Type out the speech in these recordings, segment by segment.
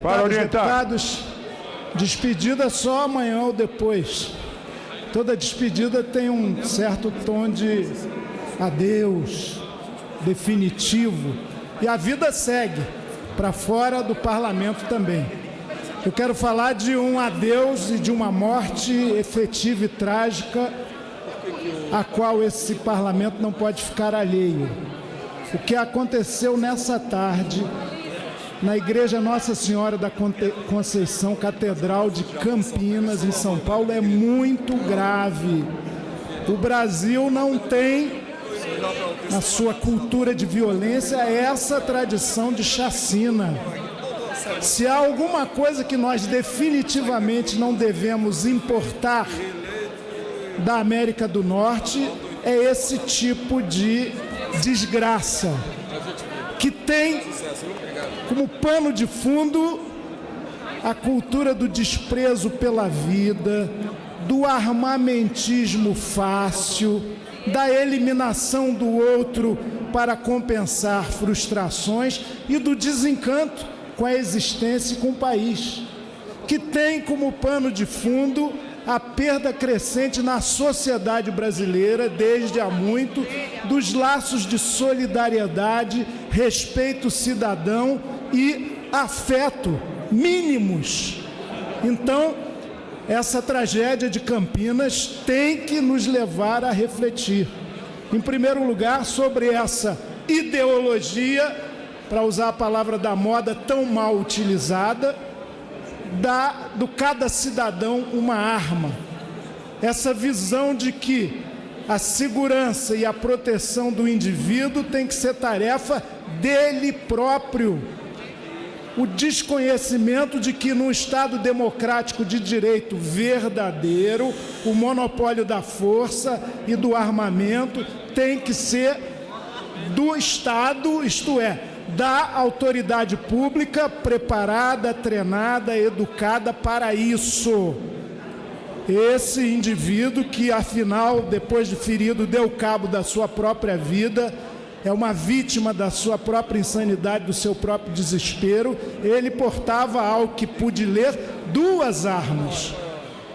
Para orientar. Deputados, despedida só amanhã ou depois. Toda despedida tem um certo tom de adeus, definitivo. E a vida segue, para fora do parlamento também. Eu quero falar de um adeus e de uma morte efetiva e trágica, a qual esse parlamento não pode ficar alheio. O que aconteceu nessa tarde na Igreja Nossa Senhora da Conceição, Catedral de Campinas, em São Paulo, é muito grave. O Brasil não tem, na sua cultura de violência, essa tradição de chacina. Se há alguma coisa que nós definitivamente não devemos importar da América do Norte, é esse tipo de desgraça, que tem como pano de fundo a cultura do desprezo pela vida, do armamentismo fácil, da eliminação do outro para compensar frustrações e do desencanto com a existência e com o país, que tem como pano de fundo a perda crescente na sociedade brasileira, desde há muito, dos laços de solidariedade, respeito cidadão e afeto mínimos. Então, essa tragédia de Campinas tem que nos levar a refletir, em primeiro lugar, sobre essa ideologia, para usar a palavra da moda tão mal utilizada, do cada cidadão uma arma. Essa visão de que a segurança e a proteção do indivíduo tem que ser tarefa dele próprio. O desconhecimento de que num Estado democrático de direito verdadeiro, o monopólio da força e do armamento tem que ser do Estado, isto é, da autoridade pública preparada, treinada, educada para isso. Esse indivíduo que, afinal, depois de ferido, deu cabo da sua própria vida, é uma vítima da sua própria insanidade, do seu próprio desespero. Ele portava, ao que pude ler, 2 armas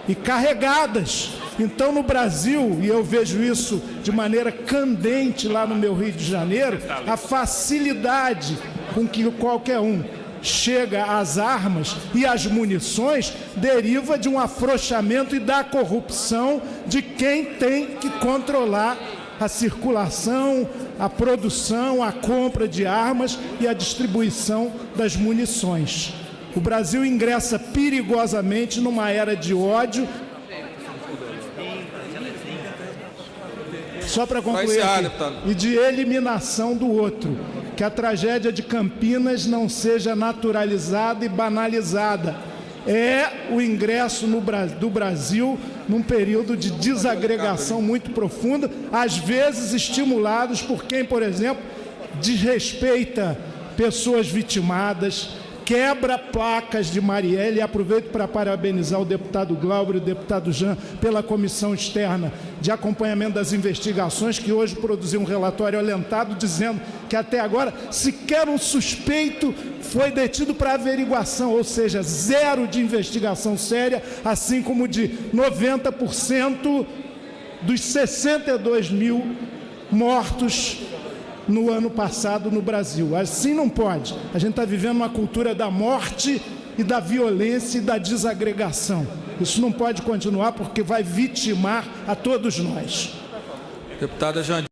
e carregadas. Então, no Brasil, e eu vejo isso de maneira candente lá no meu Rio de Janeiro, a facilidade com que qualquer um chega às armas e às munições deriva de um afrouxamento e da corrupção de quem tem que controlar a circulação, a produção, a compra de armas e a distribuição das munições. O Brasil ingressa perigosamente numa era de ódio. Só para concluir aqui, e de eliminação do outro, que a tragédia de Campinas não seja naturalizada e banalizada. É o ingresso do Brasil num período de desagregação muito profunda, às vezes estimulados por quem, por exemplo, desrespeita pessoas vitimadas, quebra placas de Marielle. E aproveito para parabenizar o deputado Glauber e o deputado Jean pela comissão externa de acompanhamento das investigações, que hoje produziu um relatório alentado dizendo que até agora sequer um suspeito foi detido para averiguação, ou seja, 0 de investigação séria, assim como de 90% dos 62 mil mortos no ano passado no Brasil. Assim não pode. A gente está vivendo uma cultura da morte e da violência e da desagregação. Isso não pode continuar, porque vai vitimar a todos nós. Deputada Jandira.